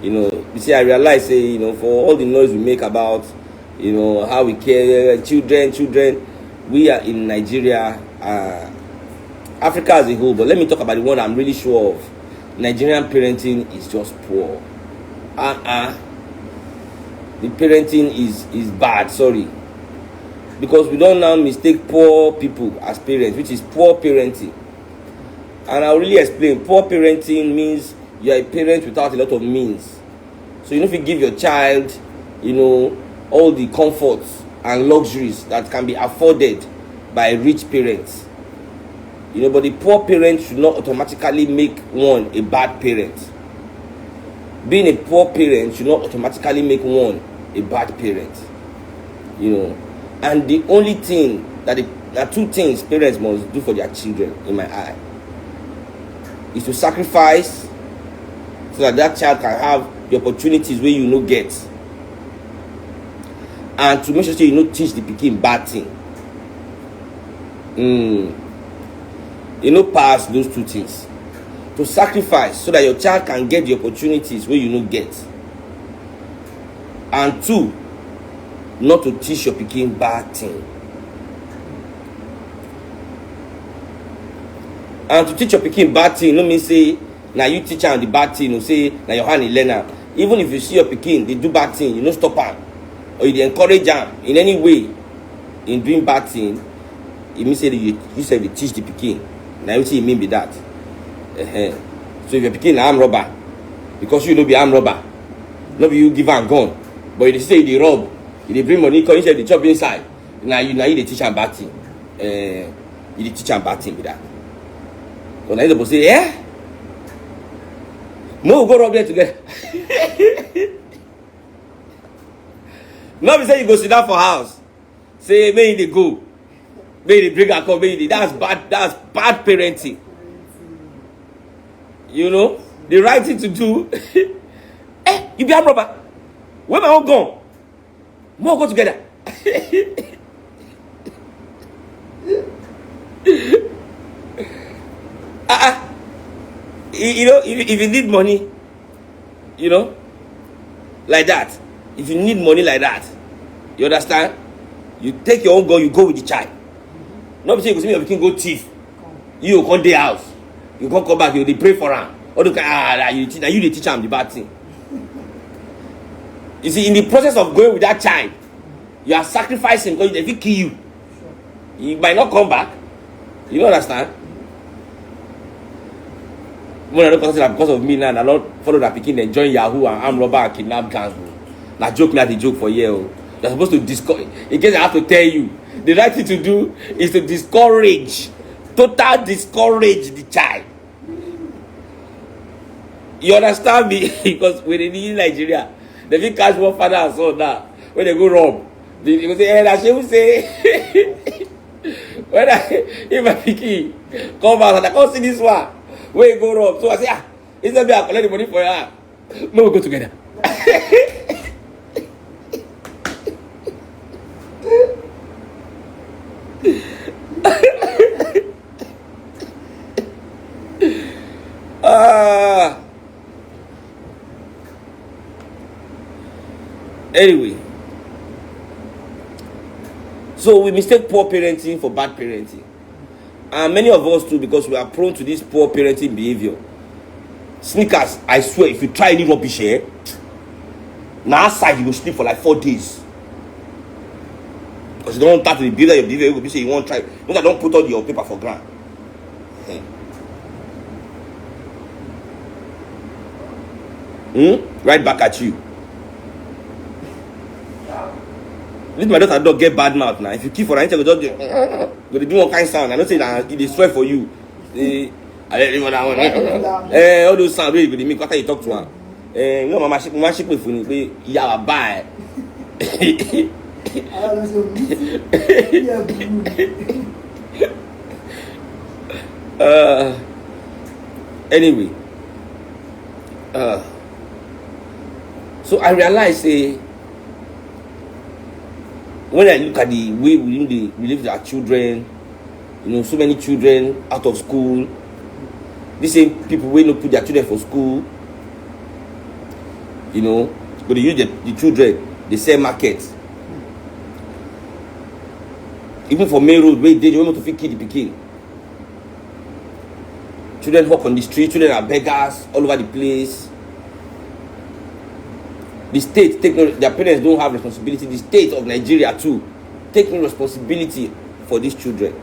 You see, I realize, for all the noise we make about, how we care children, we are in Nigeria, Africa as a whole. But let me talk about the one I'm really sure of. Nigerian parenting is just poor. The parenting is bad. Sorry, because we don't now mistake poor people as parents, which is poor parenting. And I'll really explain. Poor parenting means you are a parent without a lot of means. So if you give your child, all the comforts and luxuries that can be afforded by rich parents. But the poor parent should not automatically make one a bad parent. Being a poor parent should not automatically make one a bad parent. And the only thing there are two things parents must do for their children, in my eye, is to sacrifice so that child can have the opportunities where you no get, and to make sure you no teach the pikin bad thing. Pass those two things. To sacrifice so that your child can get the opportunities where you no get, and two, not to teach your pikin bad thing. And to teach your pikin bad thing no mean say now you teach am the bad thing, or say now your hand is learner. Even if you see your pikin they do bad thing, you no stop am, or you encourage am in any way in doing bad thing, it means say that you say you teach the pikin. Now what you mean by that? So if your pikin na arm robber, because you no be arm robber, no be you give am gun, but you say you dey rob, you dey bring money, come inside the chop inside. Now you dey teach am bad thing. You dey teach am bad thing with that. So now you supposed to say, no, go rob there together. No, be say you go sit down for house. Say, may they go. May they bring a call. That's bad parenting. The right thing to do. You be a robber. Where am I going? More go together. If you need money, like that. If you need money like that, you understand? You take your own gun, you go with the child. Not say you go see me, you can go thief. You come the house. You come back, you pray for him. Or you they teach him the bad thing. You see, in the process of going with that child, you are sacrificing because they will kill you. He might not come back. You understand? When I don't consider that because of me now, I don't follow that picking and join Yahoo and arm robber and kidnap gangs. Now joke me at the joke for you. You're supposed to discourage. In case I have to tell you, the right thing to do is to discourage the child. You understand me? Because when in Nigeria, they will catch one father and son now. When they go rob, they go say, that she will say, if my picky come out and I can't see this one, where you go rob. So I say, instead of I collect the money for her, no, we go together. Anyway, so we mistake poor parenting for bad parenting, and many of us too, because we are prone to this poor parenting behavior. Sneakers, I swear, if you try any rubbish here, now outside you will sleep for like 4 days. Because you don't start to the behavior, your behavior, you will say you won't try. Don't put all your paper for ground. Right back at you. Let my daughter don't get bad mouth now. If you keep for anything, go do all kind of sound. I don't say that it destroy for you. All those sounds really good. Make after you talk to her. Mama ship me for me. Yeah, bye. Anyway, so I realized, when I look at the way we live with our children, so many children out of school, these same people will not put their children for school, You know, but they use the children, they sell markets. Even for main road, where they want to fit kill the pikin. Children walk on the street, children are beggars all over the place. The state their parents don't have responsibility. The state of Nigeria too taking responsibility for these children.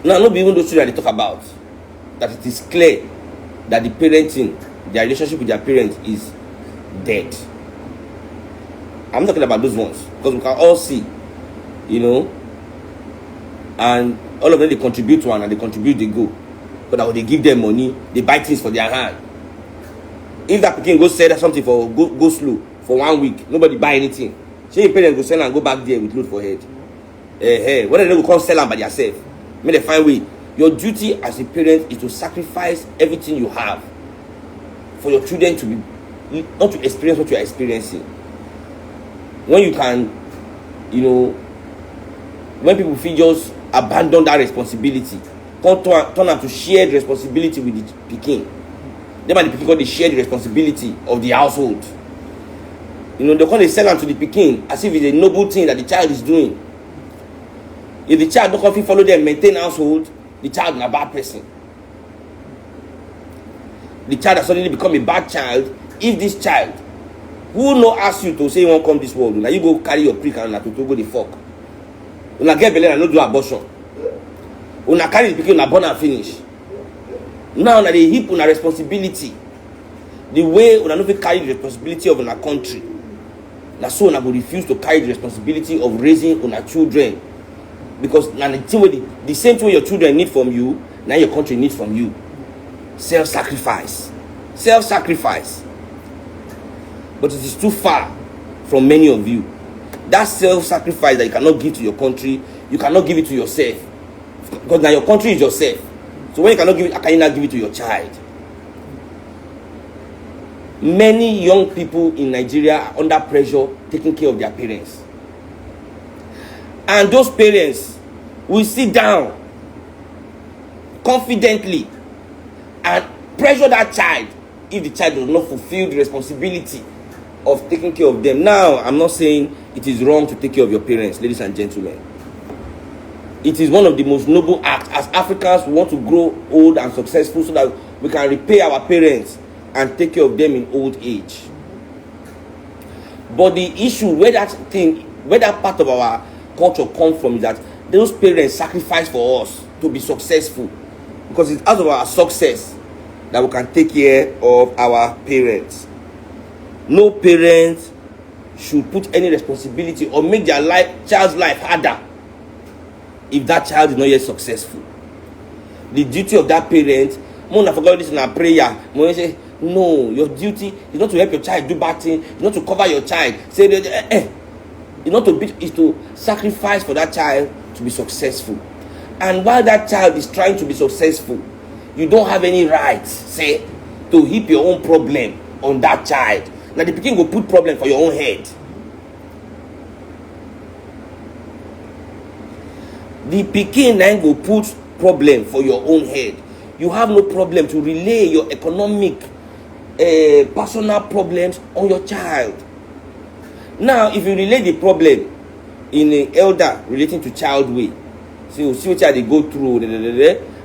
Now, not even those children they talk about, that it is clear that the parenting, their relationship with their parents is dead. I'm talking about those ones because we can all see, you know, and all of them they contribute one and they contribute they go, but they give them money, they buy things for their hand. If that pikin go sell something for go slow for 1 week, nobody buy anything. So your parents go sell and go back there with load for head. Whether they go come sell them by themselves, may they find way. Your duty as a parent is to sacrifice everything you have for your children to be, not to experience what you are experiencing. When you can, you know, when people feel just abandon that responsibility, turn out to shared responsibility with the pikin. Them and the pikin call the shared responsibility of the household. You know, they call they sell them to the pikin as if it's a noble thing that the child is doing. If the child don't follow them, maintain household, the child is a bad person. The child has suddenly become a bad child. If this child, who no ask you to say you won't come this world, now you go carry your prick and to go the fuck. Una get belle and no do abortion. Una carry the pikin, una born and finish. Now they heap una responsibility. The way una no fit carry the responsibility of una country. Now so una go refuse to carry the responsibility of raising una children. Because now the same thing your children need from you, now your country needs from you. Self-sacrifice. Self-sacrifice. But it is too far from many of you. That self-sacrifice that you cannot give to your country, you cannot give it to yourself. Because now your country is yourself. So when you cannot give it, how can you not give it to your child? Many young people in Nigeria are under pressure taking care of their parents. And those parents will sit down confidently and pressure that child if the child does not fulfill the responsibility of taking care of them. Now, I'm not saying it is wrong to take care of your parents, ladies and gentlemen. It is one of the most noble acts. As Africans, we want to grow old and successful so that we can repay our parents and take care of them in old age. But the issue where that part of our culture comes from is that those parents sacrifice for us to be successful, because it's out of our success that we can take care of our parents. No parent should put any responsibility or make their child's life harder if that child is not yet successful. The duty of that parent, I forgot this in our prayer. Say, no, your duty is not to help your child do bad things, it's not to cover your child. Say it's not to is to sacrifice for that child to be successful. And while that child is trying to be successful, you don't have any right, say, to heap your own problem on that child. Now the pikin go put problem for your own head. The pikin then go put problem for your own head. You have no problem to relay your economic, personal problems on your child. Now, if you relay the problem in an elder relating to child way, so you see what child they go through,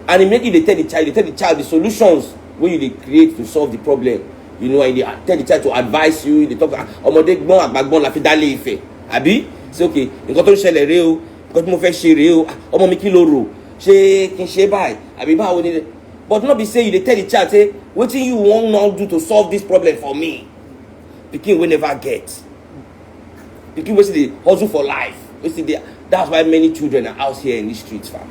and immediately they tell the child the solutions where you create to solve the problem. You know, and they tell the child to advise you. They talk about la fi dale ife. Abi, say okay, nǹkan tó ṣẹlẹ̀ rèé o, nǹkan tí mo fẹ́ ṣe rèé o, ọmọ mi kí ló rò, ṣé kí n ṣe báyìí, àbí báwo ni. But not be say you they tell the child say, what do you want now do to solve this problem for me? Pikin will never get. Pikin will say they hustle for life. That's why many children are out here in these streets, fam.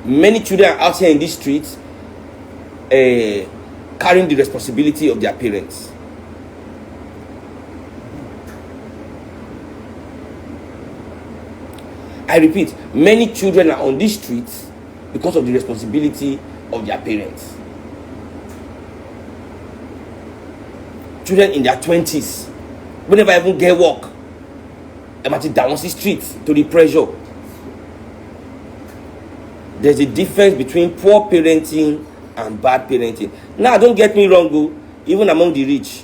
Many children are out here in these streets carrying the responsibility of their parents. I repeat, many children are on these streets because of the responsibility of their parents. Children in their 20s, who never even get work, they might down the streets to the pressure. There's a difference between poor parenting and bad parenting. Now, don't get me wrong, even among the rich,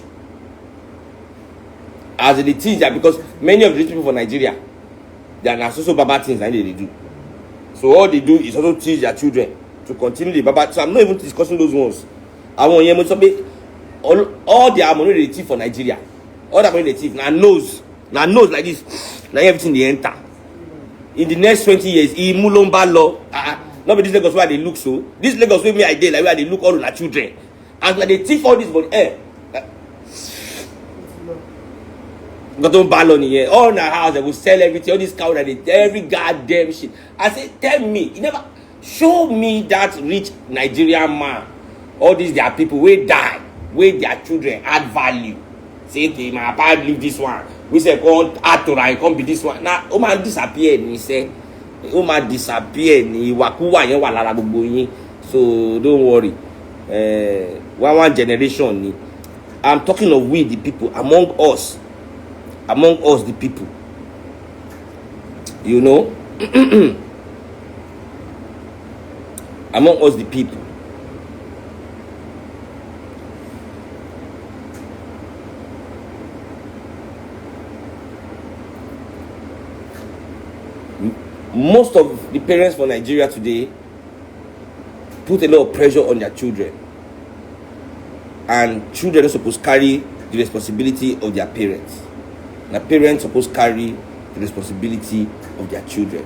as they teach that, because many of the rich people for Nigeria, they are also bad things that they do. So all they do is also teach their children to continue the bad. So I'm not even discussing those ones. I want all their money they thief for Nigeria, all that money they thief now knows like this, now everything they enter. In the next 20 years, Mulomba law. Not be this Lagos where they look so. This Lagos where me I did, like where they look all of their children. And like they thief all this money. Got on ballon here. All in our house, they will sell everything. All this cow that they every goddamn shit. I say, tell me, you never show me that rich Nigerian man. All these their people will die, where their children add value. Say, okay, my papa leave this one. We say, come add to right, come be this one. Now, oh man disappear. He say, oh man disappear. He wakuwa yen walara gbogbo yin. So don't worry. One generation. I'm talking of we the people among us. Among us, the people, you know, among us, the people. Most of the parents for Nigeria today put a lot of pressure on their children, and children are supposed to carry the responsibility of their parents. The parents are supposed to carry the responsibility of their children.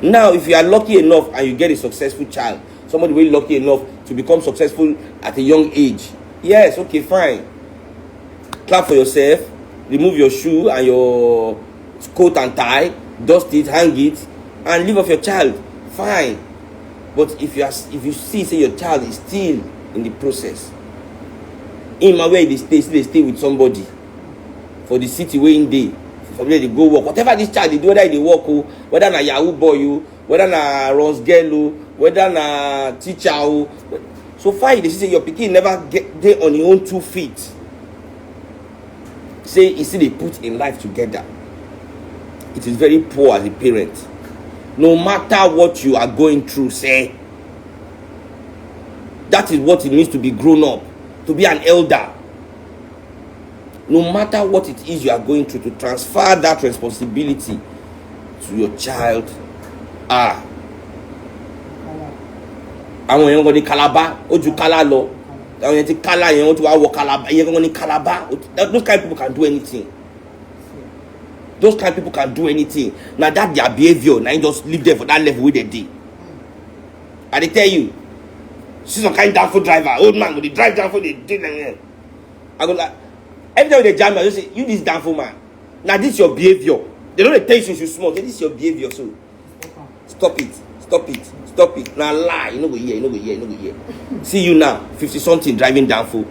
Now, if you are lucky enough and you get a successful child, somebody really lucky enough to become successful at a young age, yes, okay, fine. Clap for yourself, remove your shoe and your coat and tie, dust it, hang it, and live off your child. Fine. But if you see, say your child is still in the process, in my way they stay with somebody. For the city where in day, for where they go work, whatever this child they do, whether they work, whether na Yahoo boy, whether na runs girl, whether na teacher, so far they say your pikin never get there on his own 2 feet. Say you see they put in life together. It is very poor as a parent. No matter what you are going through, say that is what it means to be grown up, to be an elder. No matter what it is you are going through, to transfer that responsibility to your child. Àwọn èèyàn go ní Calabar, ojú kala lọ. Àwọn èèyàn ti kala yẹn wọ́n ti wá wọ Calabar. Èèyàn go ní Calabar. Those kind of people can do anything. Those kind of people can do anything. Now that their behavior, now you just leave them for that level where they did. And they tell you, see some kind of downfall driver, old man, when they drive downfall, they did like I go like, every time they jam me, I just say, you this downfall man. Now this is your behavior. They don't tell you since you small. This is your behavior, so stop it. Stop it. Stop it. Now lie. You know go here. You know go here. You know go here. See you now, 50 something driving downfall.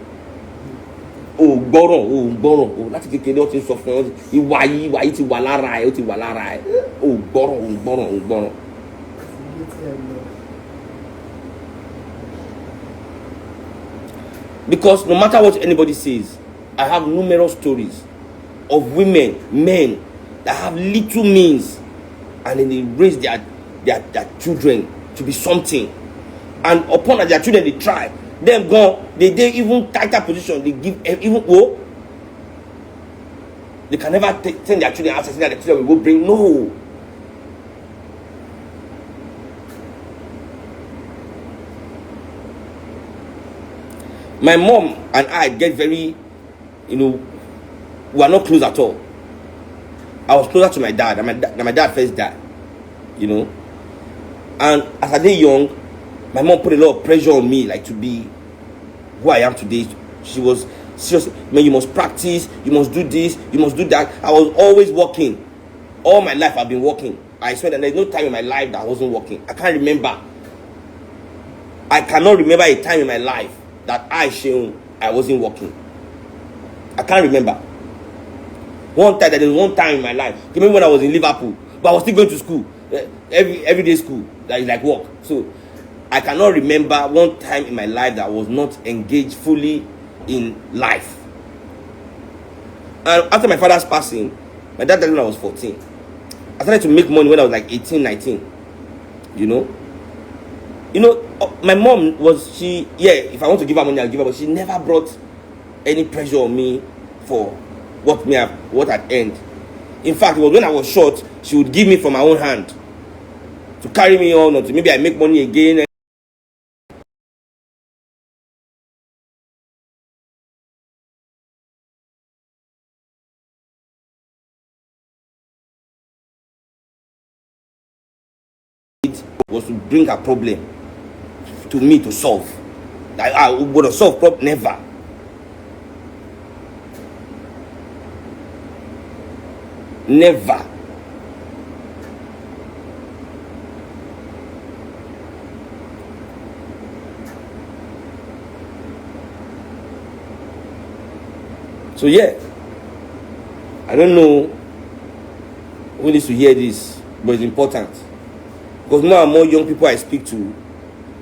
Oh, gbọ́ràn. Láti kékeré ó ti sọ fún ọ. Ìwà yìí ti wà lára ẹ̀, ó ti wà lára ẹ̀. Oh, gbọ́ràn. Because no matter what anybody says, I have numerous stories of women, men that have little means, and then they raise their children to be something. And upon that their children they try, them gone, they even tighter position. They give even they can never send their children outside that the children will go bring. No. My mom and I get very, we are not close at all. I was closer to my dad, and my dad first died, And as I was young, my mom put a lot of pressure on me, like to be who I am today. She was seriously, man, you must practice, you must do this, you must do that. I was always working. All my life I've been working. I swear that there's no time in my life that I wasn't working. I can't remember. I cannot remember a time in my life that Seun, I wasn't working. I can't remember. There was one time in my life. You remember when I was in Liverpool, but I was still going to school, every day school, that is like work. So I cannot remember one time in my life that I was not engaged fully in life. And after my father's passing, my dad died when I was 14. I started to make money when I was like 18, 19. You know, my mom was, if I want to give her money, I'll give her, but she never brought any pressure on me for what I'd earned. In fact, it was when I was short, she would give me from her own hand to carry me on, or to maybe I make money again. It was to bring a problem to me to solve. I would have solved problem, never. Never. So yeah, I don't know who needs to hear this, but it's important. Because more and more young people I speak to,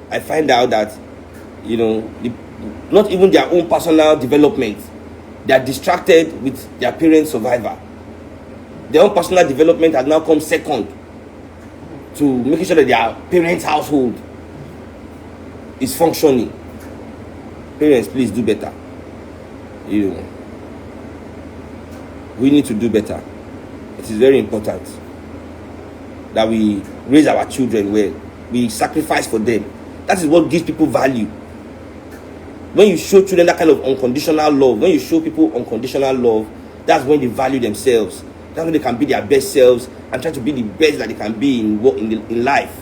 I find out that, not even their own personal development, they are distracted with their parents' survival. Their own personal development has now come second to making sure that their parents' household is functioning. Parents, please do better. We need to do better. It is very important that we raise our children well. We sacrifice for them. That is what gives people value. When you show children that kind of unconditional love, when you show people unconditional love, that's when they value themselves. That's when they can be their best selves and try to be the best that they can be in life.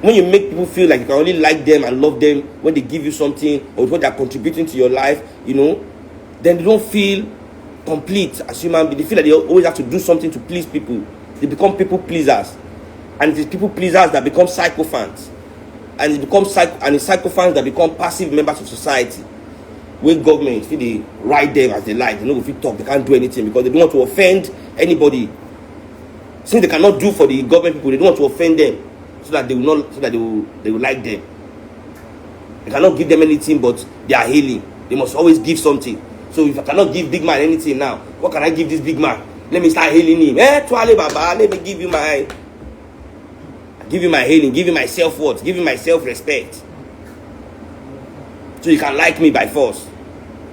When you make people feel like you can only like them and love them when they give you something or what they are contributing to your life, then they don't feel complete as human beings. They feel like they always have to do something to please people. They become people pleasers. And it is people pleasers that become sycophants. And it's sycophants that become passive members of society. Where government feel they write them as they like. They don't feel talk, they can't do anything because they don't want to offend anybody. Since they cannot do for the government people, they don't want to offend them so that they will like them. They cannot give them anything but they are healing. They must always give something. So if I cannot give big man anything now, what can I give this big man? Let me start hailing him. Twale Baba, let me give you my hailing, give you my self-worth, give you my self-respect. So you can like me by force.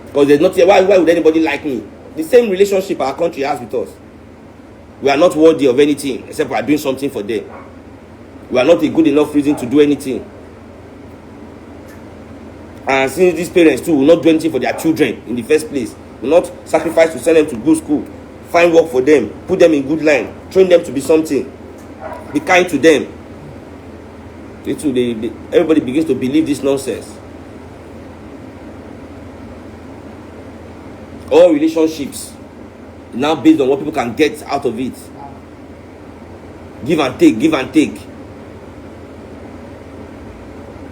Because there's nothing, why would anybody like me? The same relationship our country has with us. We are not worthy of anything except we are doing something for them. We are not a good enough reason to do anything. And since these parents too will not do anything for their children in the first place, will not sacrifice to send them to good school, find work for them, put them in good line, train them to be something, be kind to them. Everybody begins to believe this nonsense. All relationships now based on what people can get out of it. Give and take, give and take.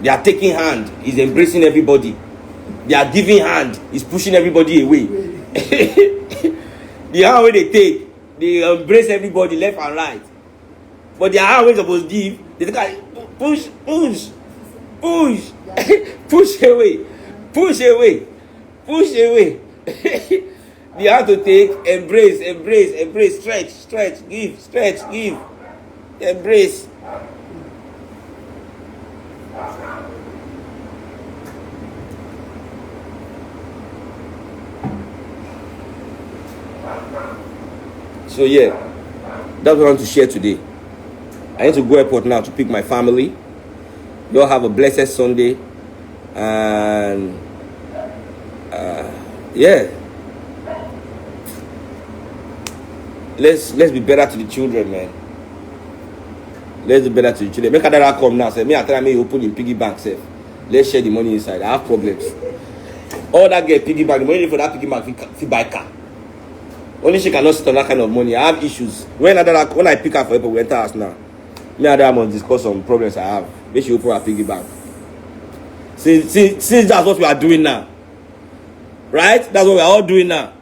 Their taking hand is embracing everybody. Their giving hand is pushing everybody away. The hand where they take, they embrace everybody left and right. But their hand when supposed to give, they take push, push away, push away, push away. The hand to take, embrace, stretch, give, embrace. So yeah, that's what I want to share today. I need to go airport now to pick my family. You all have a blessed Sunday, and yeah, let's be better to the children, man. Let's be better to the children. Make Adara come now. Say me, I tell me open in piggy bank. Say, let's share the money inside. I have problems. All that get piggy bank. The money for that piggy bank, fi buy car. Only she cannot sit on that kind of money. I have issues. When I pick her for people, we enter house now. Me and Adara must discuss some problems I have. Make she open her piggy bank. Since that's what we are doing now, right? That's what we are all doing now.